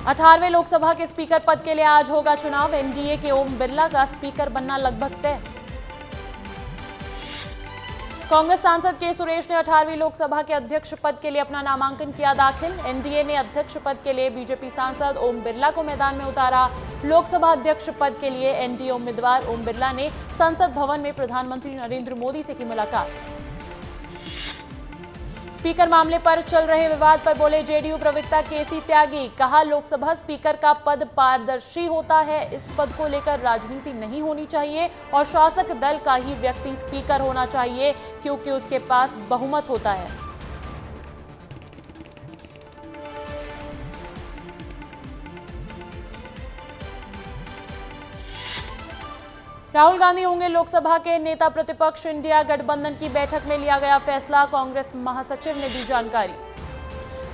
18वें लोकसभा के स्पीकर पद के लिए आज होगा चुनाव। एनडीए के ओम बिरला का स्पीकर बनना लगभग तय। कांग्रेस सांसद के सुरेश ने 18वीं लोकसभा के अध्यक्ष पद के लिए अपना नामांकन किया दाखिल। एनडीए ने अध्यक्ष पद के लिए बीजेपी सांसद ओम बिरला को मैदान में उतारा। लोकसभा अध्यक्ष पद के लिए एनडीए उम्मीदवार ओम बिरला ने संसद भवन में प्रधानमंत्री नरेंद्र मोदी से की मुलाकात। स्पीकर मामले पर चल रहे विवाद पर बोले जेडीयू प्रवक्ता केसी त्यागी। कहा, लोकसभा स्पीकर का पद पारदर्शी होता है, इस पद को लेकर राजनीति नहीं होनी चाहिए और शासक दल का ही व्यक्ति स्पीकर होना चाहिए क्योंकि उसके पास बहुमत होता है। राहुल गांधी होंगे लोकसभा के नेता प्रतिपक्ष। इंडिया गठबंधन की बैठक में लिया गया फैसला, कांग्रेस महासचिव ने दी जानकारी।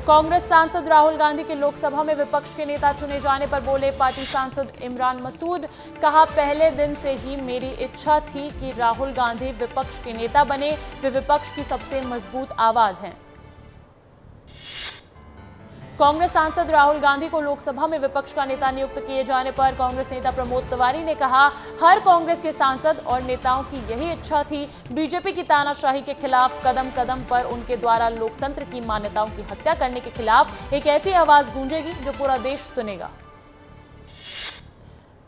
कांग्रेस सांसद राहुल गांधी के लोकसभा में विपक्ष के नेता चुने जाने पर बोले पार्टी सांसद इमरान मसूद। कहा, पहले दिन से ही मेरी इच्छा थी कि राहुल गांधी विपक्ष के नेता बने, वे विपक्ष की सबसे मजबूत आवाज हैं। कांग्रेस सांसद राहुल गांधी को लोकसभा में विपक्ष का नेता नियुक्त किए जाने पर कांग्रेस नेता प्रमोद तिवारी ने कहा, हर कांग्रेस के सांसद और नेताओं की यही इच्छा थी। बीजेपी की तानाशाही के खिलाफ कदम कदम पर उनके द्वारा लोकतंत्र की मान्यताओं की हत्या करने के खिलाफ एक ऐसी आवाज गूंजेगी जो पूरा देश सुनेगा।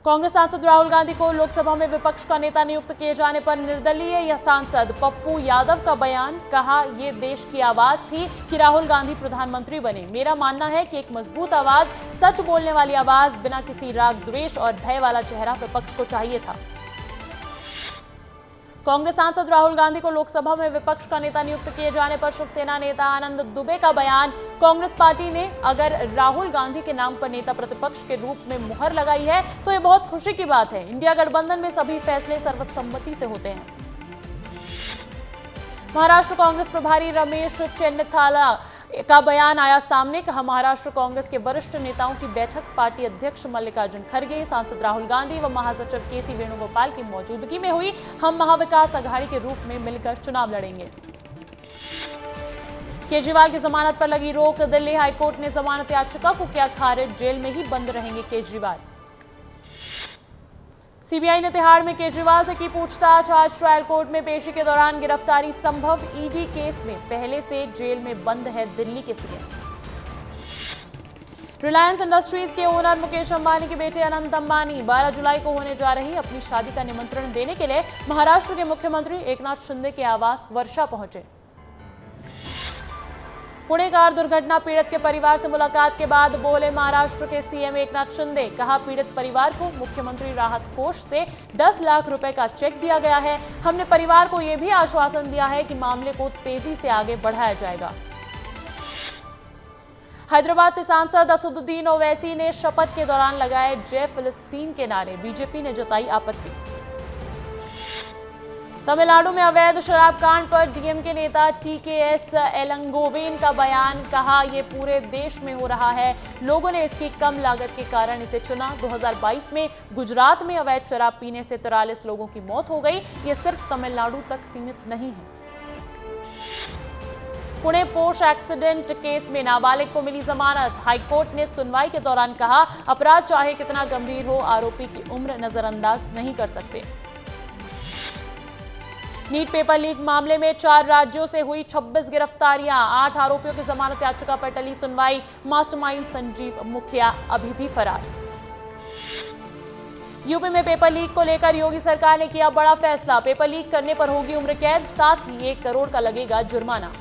कांग्रेस सांसद राहुल गांधी को लोकसभा में विपक्ष का नेता नियुक्त किए जाने पर निर्दलीय या सांसद पप्पू यादव का बयान। कहा, ये देश की आवाज थी कि राहुल गांधी प्रधानमंत्री बने। मेरा मानना है कि एक मजबूत आवाज, सच बोलने वाली आवाज, बिना किसी राग द्वेष और भय वाला चेहरा विपक्ष को चाहिए था। कांग्रेस सांसद राहुल गांधी को लोकसभा में विपक्ष का नेता नियुक्त किए जाने पर शिवसेना नेता आनंद दुबे का बयान। कांग्रेस पार्टी ने अगर राहुल गांधी के नाम पर नेता प्रतिपक्ष के रूप में मुहर लगाई है तो ये बहुत खुशी की बात है। इंडिया गठबंधन में सभी फैसले सर्वसम्मति से होते हैं। महाराष्ट्र कांग्रेस प्रभारी रमेश चेन्नथाला का बयान आया सामने। कहा, महाराष्ट्र कांग्रेस के वरिष्ठ नेताओं की बैठक पार्टी अध्यक्ष मल्लिकार्जुन खड़गे, सांसद राहुल गांधी व महासचिव केसी वेणुगोपाल की मौजूदगी में हुई। हम महाविकास अघाड़ी के रूप में मिलकर चुनाव लड़ेंगे। केजरीवाल की जमानत पर लगी रोक। दिल्ली हाईकोर्ट ने जमानत याचिका को किया खारिज। जेल में ही बंद रहेंगे केजरीवाल। सीबीआई ने तिहाड़ में केजरीवाल से की पूछताछ। आज ट्रायल कोर्ट में पेशी के दौरान गिरफ्तारी संभव। ईडी केस में पहले से जेल में बंद है दिल्ली के सीएम। रिलायंस इंडस्ट्रीज के ओनर मुकेश अंबानी के बेटे अनंत अंबानी 12 जुलाई को होने जा रही अपनी शादी का निमंत्रण देने के लिए महाराष्ट्र के मुख्यमंत्री एकनाथ शिंदे के आवास वर्षा पहुंचे। पुणे कार दुर्घटना पीड़ित के परिवार से मुलाकात के बाद बोले महाराष्ट्र के सीएम एकनाथ शिंदे। कहा, पीड़ित परिवार को मुख्यमंत्री राहत कोष से 10 लाख रुपए का चेक दिया गया है। हमने परिवार को यह भी आश्वासन दिया है कि मामले को तेजी से आगे बढ़ाया जाएगा। हैदराबाद से सांसद असदुद्दीन ओवैसी ने शपथ के दौरान लगाए जय फिलिस्तीन के नारे। बीजेपी ने जताई आपत्ति। तमिलनाडु में अवैध शराब कांड पर डीएमके नेता टीकेएस एलंगोवेन का बयान। कहा, ये पूरे देश में हो रहा है, लोगों ने इसकी कम लागत के कारण इसे चुना। 2022 में गुजरात में अवैध शराब पीने से 43 लोगों की मौत हो गई। ये सिर्फ तमिलनाडु तक सीमित नहीं है। पुणे पोर्श एक्सीडेंट केस में नाबालिग को मिली जमानत। हाईकोर्ट ने सुनवाई के दौरान कहा, अपराध चाहे कितना गंभीर हो, आरोपी की उम्र नजरअंदाज नहीं कर सकते। नीट पेपर लीक मामले में 4 राज्यों से हुई 26 गिरफ्तारियां। 8 आरोपियों की जमानत याचिका पर टली सुनवाई। मास्टरमाइंड संजीव मुखिया अभी भी फरार। यूपी में पेपर लीक को लेकर योगी सरकार ने किया बड़ा फैसला। पेपर लीक करने पर होगी उम्र कैद, साथ ही 1 करोड़ का लगेगा जुर्माना।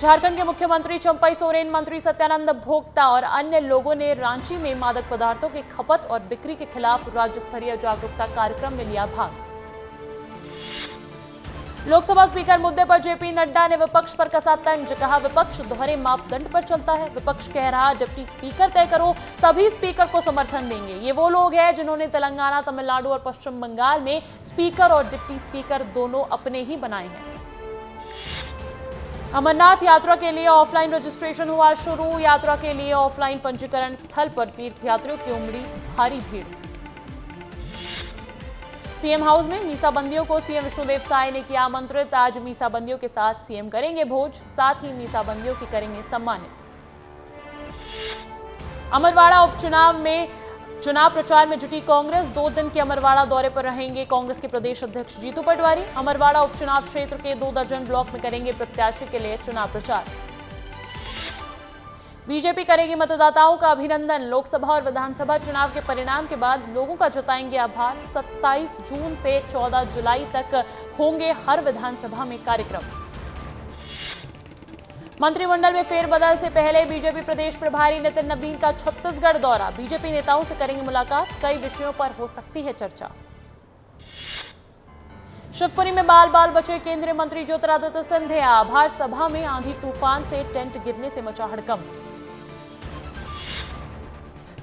झारखंड के मुख्यमंत्री चंपई सोरेन, मंत्री सत्यानंद भोक्ता और अन्य लोगों ने रांची में मादक पदार्थों की खपत और बिक्री के खिलाफ राज्य स्तरीय जागरूकता कार्यक्रम में लिया भाग। लोकसभा स्पीकर मुद्दे पर जेपी नड्डा ने विपक्ष पर कसा तंज। कहा, विपक्ष दोहरे मापदंड पर चलता है। विपक्ष कह रहा, डिप्टी स्पीकर तय करो तभी स्पीकर को समर्थन देंगे। ये वो लोग हैं जिन्होंने तेलंगाना, तमिलनाडु और पश्चिम बंगाल में स्पीकर और डिप्टी स्पीकर दोनों अपने ही बनाए हैं। अमरनाथ यात्रा के लिए ऑफलाइन रजिस्ट्रेशन हुआ शुरू। यात्रा के लिए ऑफलाइन पंजीकरण स्थल पर तीर्थयात्रियों की उमड़ी भारी भीड़। सीएम हाउस में मीसाबंदियों को सीएम विष्णुदेव साय ने किया आमंत्रित। आज मीसाबंदियों के साथ सीएम करेंगे भोज, साथ ही मीसाबंदियों की करेंगे सम्मानित। अमरवाड़ा उपचुनाव में चुनाव प्रचार में जुटी कांग्रेस। 2 दिन के अमरवाड़ा दौरे पर रहेंगे कांग्रेस के प्रदेश अध्यक्ष जीतू पटवारी। अमरवाड़ा उपचुनाव क्षेत्र के 2 दर्जन ब्लॉक में करेंगे प्रत्याशी के लिए चुनाव प्रचार। बीजेपी करेगी मतदाताओं का अभिनंदन। लोकसभा और विधानसभा चुनाव के परिणाम के बाद लोगों का जताएंगे आभार। 27 जून से 14 जुलाई तक होंगे हर विधानसभा में कार्यक्रम। मंत्रिमंडल में फेरबदल से पहले बीजेपी प्रदेश प्रभारी नितिन नवीन का छत्तीसगढ़ दौरा। बीजेपी नेताओं से करेंगे मुलाकात। कई विषयों पर हो सकती है चर्चा। शिवपुरी में बाल बाल बचे केंद्रीय मंत्री ज्योतिरादित्य सिंधिया। आभार सभा में आंधी तूफान से टेंट गिरने से मचा हड़कंप।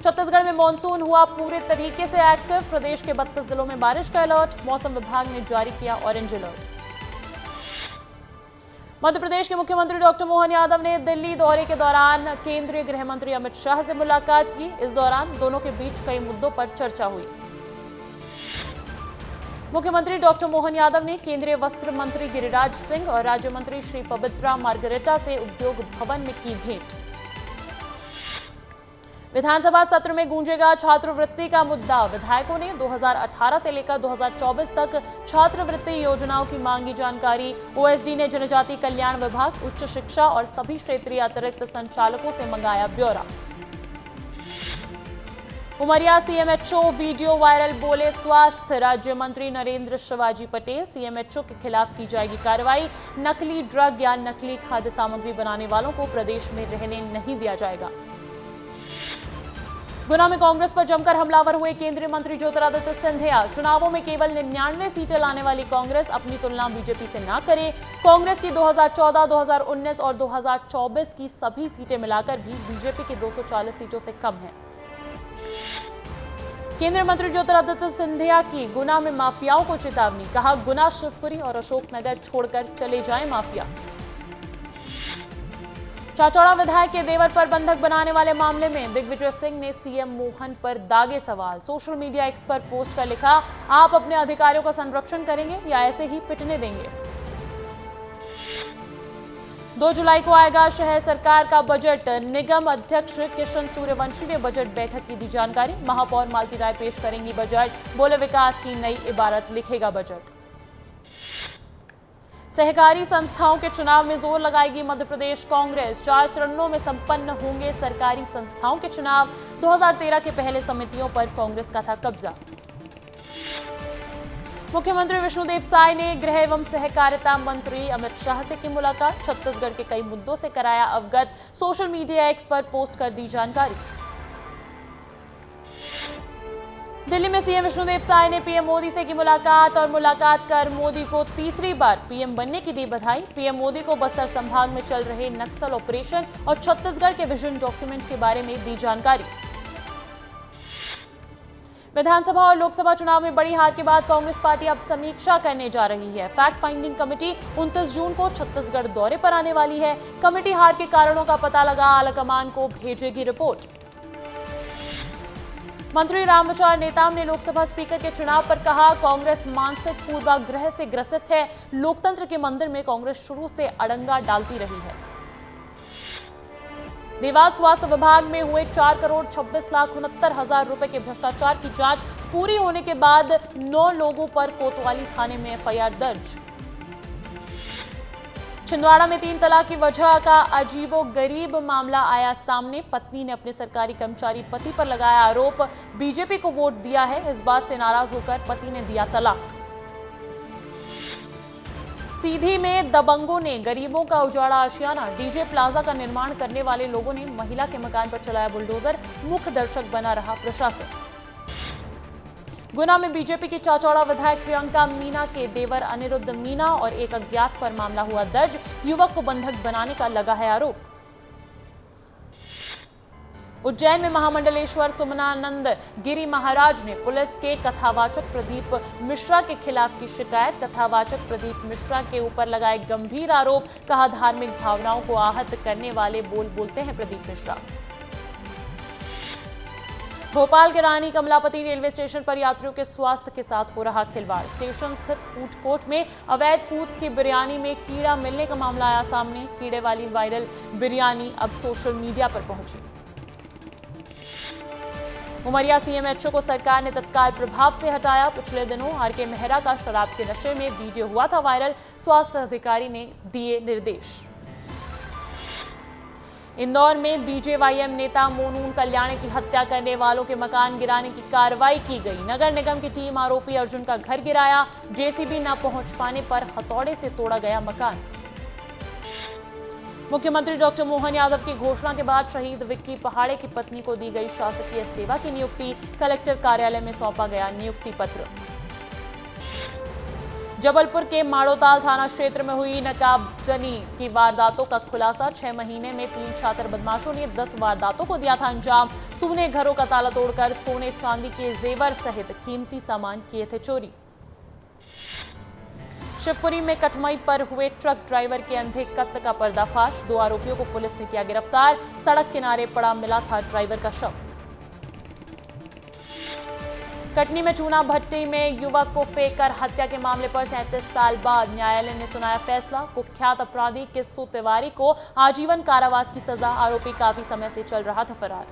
छत्तीसगढ़ में मानसून हुआ पूरे तरीके से एक्टिव। प्रदेश के 32 जिलों में बारिश का अलर्ट। मौसम विभाग ने जारी किया ऑरेंज अलर्ट। मध्य प्रदेश के मुख्यमंत्री डॉक्टर मोहन यादव ने दिल्ली दौरे के दौरान केंद्रीय गृह मंत्री अमित शाह से मुलाकात की। इस दौरान दोनों के बीच कई मुद्दों पर चर्चा हुई। मुख्यमंत्री डॉक्टर मोहन यादव ने केंद्रीय वस्त्र मंत्री गिरिराज सिंह और राज्य मंत्री श्री पवित्रा मार्गरेटा से उद्योग भवन में की भेंट। विधानसभा सत्र में गूंजेगा छात्रवृत्ति का मुद्दा। विधायकों ने 2018 से लेकर 2024 तक छात्रवृत्ति योजनाओं की मांगी जानकारी। ओएसडी ने जनजाति कल्याण विभाग, उच्च शिक्षा और सभी क्षेत्रीय अतिरिक्त संचालकों से मंगाया ब्यौरा। उमरिया सीएमएचओ वीडियो वायरल, बोले स्वास्थ्य राज्य मंत्री नरेंद्र शिवाजी पटेल। सीएमएचओ के खिलाफ की जाएगी कार्रवाई। नकली ड्रग या नकली खाद्य सामग्री बनाने वालों को प्रदेश में रहने नहीं दिया जाएगा। गुना में कांग्रेस पर जमकर हमलावर हुए केंद्रीय मंत्री ज्योतिरादित्य सिंधिया। चुनावों में केवल 99 सीटें लाने वाली कांग्रेस अपनी तुलना बीजेपी से ना करे। कांग्रेस की 2014, 2019 और 2024 की सभी सीटें मिलाकर भी बीजेपी की 240 सीटों से कम है। केंद्रीय मंत्री ज्योतिरादित्य सिंधिया की गुना में माफियाओं को चेतावनी। कहा, गुना, शिवपुरी और अशोकनगर छोड़कर चले जाएं माफिया। चाचौड़ा विधायक के देवर पर बंधक बनाने वाले मामले में दिग्विजय सिंह ने सीएम मोहन पर दागे सवाल। सोशल मीडिया एक्स पर पोस्ट कर लिखा, आप अपने अधिकारियों का संरक्षण करेंगे या ऐसे ही पिटने देंगे। 2 जुलाई को आएगा शहर सरकार का बजट। निगम अध्यक्ष किशन सूर्यवंशी ने बजट बैठक की दी जानकारी। महापौर मालती राय पेश करेंगी बजट। बोले, विकास की नई इबारत लिखेगा बजट। सहकारी संस्थाओं के चुनाव में जोर लगाएगी मध्य प्रदेश कांग्रेस। 4 चरणों में संपन्न होंगे सरकारी संस्थाओं के चुनाव। 2013 के पहले समितियों पर कांग्रेस का था कब्जा। मुख्यमंत्री विष्णुदेव साय ने गृह एवं सहकारिता मंत्री अमित शाह से की मुलाकात। छत्तीसगढ़ के कई मुद्दों से कराया अवगत। सोशल मीडिया एक्स पर पोस्ट कर दी जानकारी। दिल्ली में सीएम विष्णुदेव साय ने पीएम मोदी से की मुलाकात और मुलाकात कर मोदी को तीसरी बार पीएम बनने की दी बधाई। पीएम मोदी को बस्तर संभाग में चल रहे नक्सल ऑपरेशन और छत्तीसगढ़ के विजन डॉक्यूमेंट के बारे में दी जानकारी। विधानसभा और लोकसभा चुनाव में बड़ी हार के बाद कांग्रेस पार्टी अब समीक्षा करने जा रही है। फैक्ट फाइंडिंग कमेटी 29 जून को छत्तीसगढ़ दौरे पर आने वाली है। कमेटी हार के कारणों का पता लगा आलाकमान को भेजेगी रिपोर्ट। मंत्री रामविचार नेताम ने लोकसभा स्पीकर के चुनाव पर कहा, कांग्रेस मानसिक पूर्वाग्रह से ग्रसित है। लोकतंत्र के मंदिर में कांग्रेस शुरू से अड़ंगा डालती रही है। देवास स्वास्थ्य विभाग में हुए 4,26,69,000 रुपए के भ्रष्टाचार की जांच पूरी होने के बाद 9 लोगों पर कोतवाली थाने में एफआईआर दर्ज। छिंदवाड़ा में 3 तलाक की वजह का अजीबोगरीब मामला आया सामने। पत्नी ने अपने सरकारी कर्मचारी पति पर लगाया आरोप, बीजेपी को वोट दिया है। इस बात से नाराज होकर पति ने दिया तलाक। सीधी में दबंगों ने गरीबों का उजाड़ा आशियाना। डीजे प्लाजा का निर्माण करने वाले लोगों ने महिला के मकान पर चलाया बुलडोजर। मुख्य दर्शक बना रहा प्रशासन। गुना में बीजेपी की चाचौड़ा विधायक प्रियंका मीना के देवर अनिरुद्ध मीना और एक अज्ञात पर मामला हुआ दर्ज। युवक को बंधक बनाने का लगा है आरोप। उज्जैन में महामंडलेश्वर सुमनानंद गिरी महाराज ने पुलिस के कथावाचक प्रदीप मिश्रा के खिलाफ की शिकायत। कथावाचक प्रदीप मिश्रा के ऊपर लगाए गंभीर आरोप। कहा, धार्मिक भावनाओं को आहत करने वाले बोलते हैं प्रदीप मिश्रा। भोपाल के रानी कमलापति रेलवे स्टेशन पर यात्रियों के स्वास्थ्य के साथ हो रहा खिलवाड़। स्टेशन स्थित फूड कोर्ट में अवैध फूड्स की बिरयानी में कीड़ा मिलने का मामला आया सामने। कीड़े वाली वायरल बिरयानी अब सोशल मीडिया पर पहुंची। उमरिया सीएमएचओ को सरकार ने तत्काल प्रभाव से हटाया। पिछले दिनों आरके मेहरा का शराब के नशे में वीडियो हुआ था वायरल, स्वास्थ्य अधिकारी ने दिए निर्देश। इंदौर में बीजेवाईएम नेता मोनून कल्याणी की हत्या करने वालों के मकान गिराने की कार्रवाई की गई। नगर निगम की टीम आरोपी अर्जुन का घर गिराया। जेसीबी न पहुंच पाने पर हथौड़े से तोड़ा गया मकान। मुख्यमंत्री डॉक्टर मोहन यादव की घोषणा के बाद शहीद विक्की पहाड़े की पत्नी को दी गई शासकीय सेवा की नियुक्ति। कलेक्टर कार्यालय में सौंपा गया नियुक्ति पत्र। जबलपुर के माड़ोताल थाना क्षेत्र में हुई नकाबजनी की वारदातों का खुलासा। 6 महीने में 3 शातिर बदमाशों ने 10 वारदातों को दिया था अंजाम। सूने घरों का ताला तोड़कर सोने चांदी के जेवर सहित कीमती सामान किए थे चोरी। शिवपुरी में कटमई पर हुए ट्रक ड्राइवर के अंधे कत्ल का पर्दाफाश। 2 आरोपियों को पुलिस ने किया गिरफ्तार। सड़क किनारे पड़ा मिला था ड्राइवर का शव। कटनी में चूना भट्टी में युवक को फेंककर हत्या के मामले पर 37 साल बाद न्यायालय ने सुनाया फैसला। कुख्यात अपराधी किस्सू तिवारी को आजीवन कारावास की सजा। आरोपी काफी समय से चल रहा था फरार।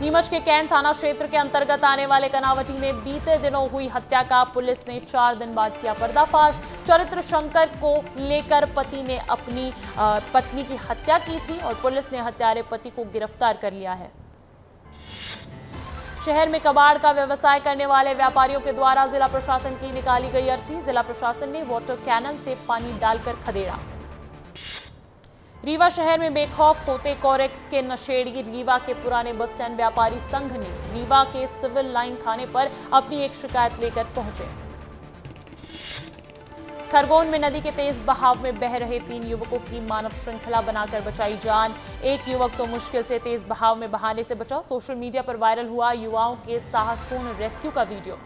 नीमच के कैंट थाना क्षेत्र के अंतर्गत आने वाले कनावटी में बीते दिनों हुई हत्या का पुलिस ने 4 दिन बाद किया पर्दाफाश। चरित्र शंकर को लेकर पति ने अपनी पत्नी की हत्या की थी और पुलिस ने हत्यारे पति को गिरफ्तार कर लिया है। शहर में कबाड़ का व्यवसाय करने वाले व्यापारियों के द्वारा जिला प्रशासन की निकाली गई अर्थी। जिला प्रशासन ने वाटर कैनन से पानी डालकर खदेड़ा। रीवा शहर में बेखौफ होते कोरेक्स के नशेड़ी। रीवा के पुराने बस स्टैंड व्यापारी संघ ने रीवा के सिविल लाइन थाने पर अपनी एक शिकायत लेकर पहुंचे। खरगोन में नदी के तेज बहाव में बह रहे 3 युवकों की मानव श्रृंखला बनाकर बचाई जान। एक युवक तो मुश्किल से तेज बहाव में बहाने से बचा। सोशल मीडिया पर वायरल हुआ युवाओं के साहसपूर्ण रेस्क्यू का वीडियो।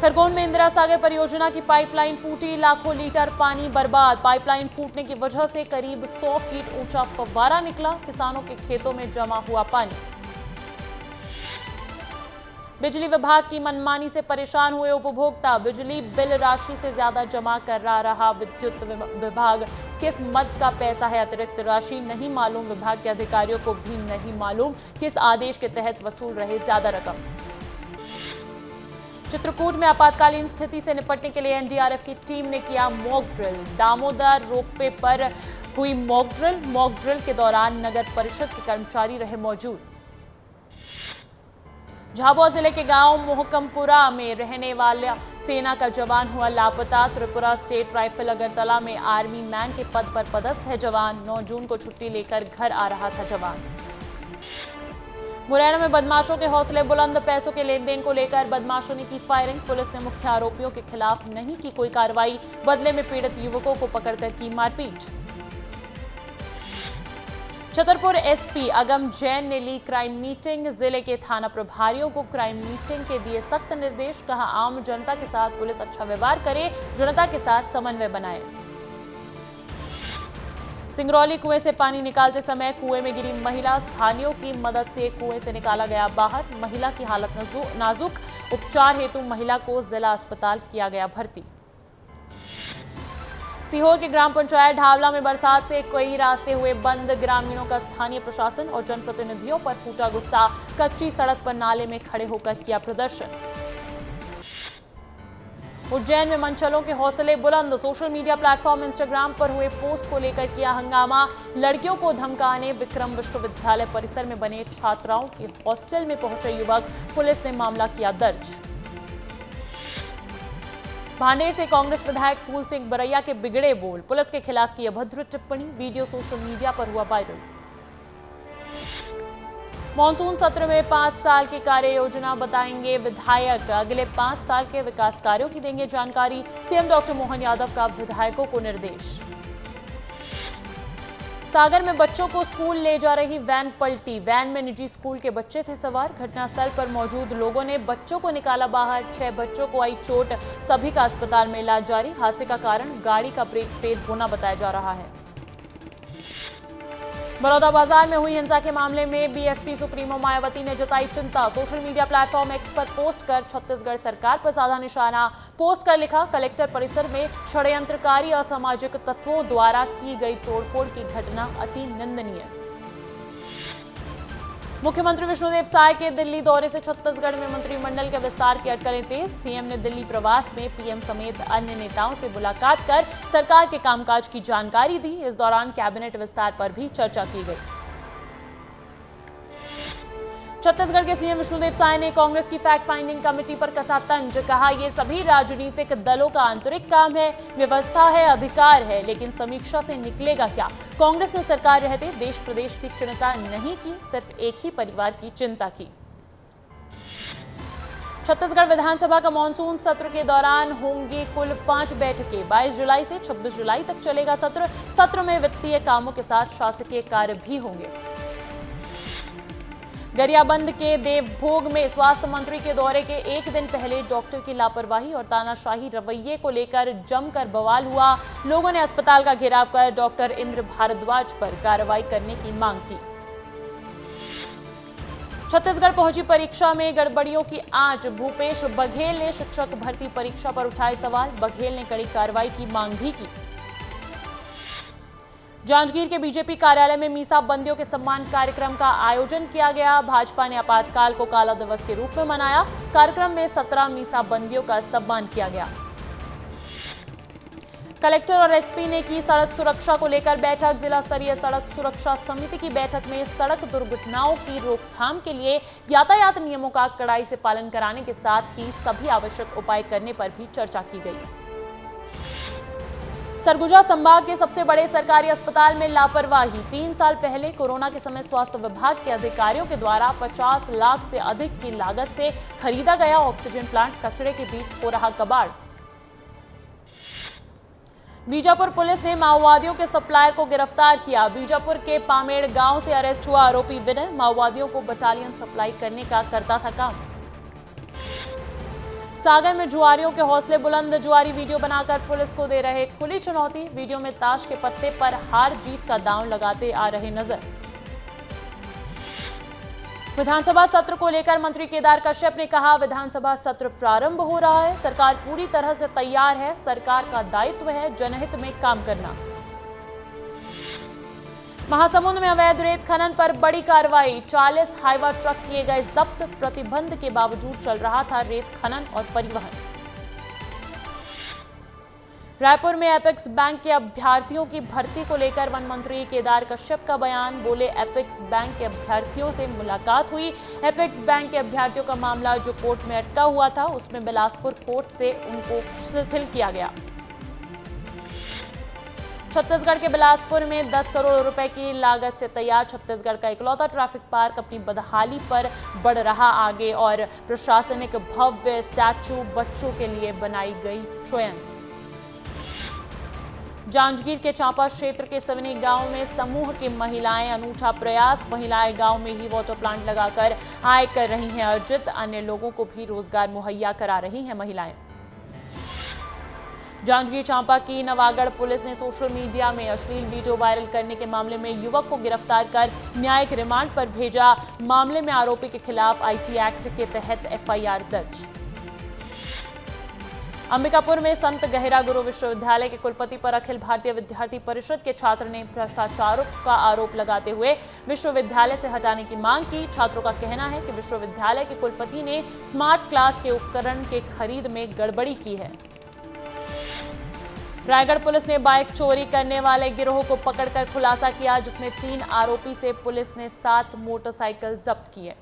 खरगोन में इंदिरा सागर परियोजना की पाइपलाइन फूटी। लाखों लीटर पानी बर्बाद। पाइपलाइन फूटने की वजह से करीब 100 फीट ऊंचा फव्वारा निकला। किसानों के खेतों में जमा हुआ पानी। बिजली विभाग की मनमानी से परेशान हुए उपभोक्ता। बिजली बिल राशि से ज्यादा जमा कर रहा विद्युत विभाग। किस मद का पैसा है अतिरिक्त राशि नहीं मालूम। विभाग के अधिकारियों को भी नहीं मालूम किस आदेश के तहत वसूल रहे ज्यादा रकम। चित्रकूट में आपातकालीन स्थिति से निपटने के लिए एनडीआरएफ की टीम ने किया मॉक ड्रिल। दामोदर रोपवे पर हुई मॉक ड्रिल के दौरान नगर परिषद के कर्मचारी रहे मौजूद। झाबुआ जिले के गांव मोहकमपुरा में रहने वाला सेना का जवान हुआ लापता। त्रिपुरा स्टेट राइफल अगरतला में आर्मी मैन के पद पर पदस्थ है जवान। 9 जून को छुट्टी लेकर घर आ रहा था जवान। मुरैना में बदमाशों के हौसले बुलंद। पैसों के लेन देन को लेकर बदमाशों ने की फायरिंग। पुलिस ने मुख्य आरोपियों के खिलाफ नहीं की कोई कार्रवाई। बदले में पीड़ित युवकों को पकड़कर की मारपीट। छतरपुर एसपी अगम जैन ने ली क्राइम मीटिंग। जिले के थाना प्रभारियों को क्राइम मीटिंग के दिए सख्त निर्देश। कहा आम जनता के साथ पुलिस अच्छा व्यवहार करे, जनता के साथ समन्वय बनाए। सिंगरौली कुएं से पानी निकालते समय कुएं में गिरी महिला। स्थानियों की मदद से कुएं से निकाला गया बाहर। महिला की हालत नाजुक। उपचार हेतु महिला को जिला अस्पताल किया गया भर्ती। सीहोर के ग्राम पंचायत ढावला में बरसात से कई रास्ते हुए बंद। ग्रामीणों का स्थानीय प्रशासन और जनप्रतिनिधियों पर फूटा गुस्सा। कच्ची सड़क पर नाले में खड़े होकर किया प्रदर्शन। उज्जैन में मनचलों के हौसले बुलंद। सोशल मीडिया प्लेटफॉर्म इंस्टाग्राम पर हुए पोस्ट को लेकर किया हंगामा। लड़कियों को धमकाने विक्रम विश्वविद्यालय परिसर में बने छात्राओं के हॉस्टल में पहुंचे युवक। पुलिस ने मामला किया दर्ज। भांडेर से कांग्रेस विधायक फूल सिंह बरैया के बिगड़े बोल। पुलिस के खिलाफ की अभद्र टिप्पणी। वीडियो सोशल मीडिया पर हुआ वायरल। मॉनसून सत्र में 5 साल की कार्य योजना बताएंगे विधायक। अगले 5 साल के विकास कार्यों की देंगे जानकारी। सीएम डॉक्टर मोहन यादव का विधायकों को निर्देश। सागर में बच्चों को स्कूल ले जा रही वैन पलटी। वैन में निजी स्कूल के बच्चे थे सवार। घटनास्थल पर मौजूद लोगों ने बच्चों को निकाला बाहर। 6 बच्चों को आई चोट। सभी का अस्पताल में इलाज जारी। हादसे का कारण गाड़ी का ब्रेक फेल होना बताया जा रहा है। बड़ौदा बाजार में हुई हिंसा के मामले में बीएसपी सुप्रीमो मायावती ने जताई चिंता। सोशल मीडिया प्लेटफॉर्म एक्स पर पोस्ट कर छत्तीसगढ़ सरकार पर साधा निशाना। पोस्ट कर लिखा कलेक्टर परिसर में षड्यंत्रकारी असामाजिक तत्वों द्वारा की गई तोड़फोड़ की घटना अति निंदनीय। मुख्यमंत्री विष्णुदेव साय के दिल्ली दौरे से छत्तीसगढ़ में मंत्रिमंडल के विस्तार की अटकलें तेज। सीएम ने दिल्ली प्रवास में पीएम समेत अन्य नेताओं से मुलाकात कर सरकार के कामकाज की जानकारी दी। इस दौरान कैबिनेट विस्तार पर भी चर्चा की गई। छत्तीसगढ़ के सीएम विष्णुदेव साय ने कांग्रेस की फैक्ट फाइंडिंग कमेटी पर कसा तंज। कहा, ये सभी राजनीतिक दलों का आंतरिक काम है, व्यवस्था है, अधिकार है, लेकिन समीक्षा से निकलेगा क्या? कांग्रेस ने सरकार रहते देश प्रदेश की चिंता नहीं की, सिर्फ एक ही परिवार की चिंता की। छत्तीसगढ़ विधानसभा का मानसून सत्र के दौरान होंगी कुल 5 बैठकें। 22 जुलाई से 26 जुलाई तक चलेगा सत्र में वित्तीय कामों के साथ शासकीय कार्य भी होंगे। गरियाबंद के देवभोग में स्वास्थ्य मंत्री के दौरे के एक दिन पहले डॉक्टर की लापरवाही और तानाशाही रवैये को लेकर जमकर बवाल हुआ। लोगों ने अस्पताल का घेराव कर डॉक्टर इंद्र भारद्वाज पर कार्रवाई करने की मांग की। छत्तीसगढ़ पहुंची परीक्षा में गड़बड़ियों की आंच। भूपेश बघेल ने शिक्षक भर्ती परीक्षा पर उठाए सवाल। बघेल ने कड़ी कार्रवाई की मांग भी की। जांजगीर के बीजेपी कार्यालय में मीसा बंदियों के सम्मान कार्यक्रम का आयोजन किया गया। भाजपा ने आपातकाल को काला दिवस के रूप में मनाया। कार्यक्रम में 17 मीसा बंदियों का सम्मान किया गया। कलेक्टर और एसपी ने की सड़क सुरक्षा को लेकर बैठक। जिला स्तरीय सड़क सुरक्षा समिति की बैठक में सड़क दुर्घटनाओं की रोकथाम के लिए यातायात नियमों का कड़ाई से पालन कराने के साथ ही सभी आवश्यक उपाय करने पर भी चर्चा की गई। सरगुजा संभाग के सबसे बड़े सरकारी अस्पताल में लापरवाही। 3 साल पहले कोरोना के समय स्वास्थ्य विभाग के अधिकारियों के द्वारा 50 लाख से अधिक की लागत से खरीदा गया ऑक्सीजन प्लांट कचरे के बीच हो रहा कबाड़। बीजापुर पुलिस ने माओवादियों के सप्लायर को गिरफ्तार किया। बीजापुर के पामेड़ गांव से अरेस्ट हुआ आरोपी विनय माओवादियों को बटालियन सप्लाई करने का करता था काम। सागर में जुआरियों के हौसले बुलंद। जुआरी वीडियो बनाकर पुलिस को दे रहे खुली चुनौती। वीडियो में ताश के पत्ते पर हार जीत का दांव लगाते आ रहे नजर। विधानसभा सत्र को लेकर मंत्री केदार कश्यप ने कहा, विधानसभा सत्र प्रारंभ हो रहा है, सरकार पूरी तरह से तैयार है, सरकार का दायित्व है जनहित में काम करना। महासमुंद में अवैध रेत खनन पर बड़ी कार्रवाई। 40 हाइवा ट्रक किए गए जब्त। प्रतिबंध के बावजूद चल रहा था रेत खनन और परिवहन। रायपुर में एपेक्स बैंक के अभ्यर्थियों की भर्ती को लेकर वन मंत्री केदार कश्यप का बयान। बोले, एपेक्स बैंक के अभ्यर्थियों से मुलाकात हुई। एपेक्स बैंक के अभ्यर्थियों का मामला जो कोर्ट में अटका हुआ था, उसमें बिलासपुर कोर्ट से उनको शिथिल किया गया। छत्तीसगढ़ के बिलासपुर में 10 करोड़ रुपए की लागत से तैयार छत्तीसगढ़ का इकलौता ट्रैफिक पार्क अपनी बदहाली पर बढ़ रहा आगे और प्रशासनिक भव्य स्टैचू बच्चों के लिए बनाई गई ट्रेन। जांजगीर के चांपा क्षेत्र के सवनी गांव में समूह की महिलाएं अनूठा प्रयास। महिलाएं गांव में ही वाटर प्लांट लगाकर आय कर रही हैं अर्जित। अन्य लोगों को भी रोजगार मुहैया करा रही हैं महिलाएं। जांजगीर चांपा की नवागढ़ पुलिस ने सोशल मीडिया में अश्लील वीडियो वायरल करने के मामले में युवक को गिरफ्तार कर न्यायिक रिमांड पर भेजा। मामले में आरोपी के खिलाफ आईटी एक्ट के तहत एफआईआर दर्ज। अंबिकापुर में संत गहिरा गुरु विश्वविद्यालय के कुलपति पर अखिल भारतीय विद्यार्थी परिषद के छात्र ने भ्रष्टाचार का आरोप लगाते हुए विश्वविद्यालय से हटाने की मांग की। छात्रों का कहना है कि विश्वविद्यालय के कुलपति ने स्मार्ट क्लास के उपकरण के खरीद में गड़बड़ी की है। रायगढ़ पुलिस ने बाइक चोरी करने वाले गिरोह को पकड़कर खुलासा किया, जिसमें 3 आरोपी से पुलिस ने 7 मोटरसाइकिल जब्त किए।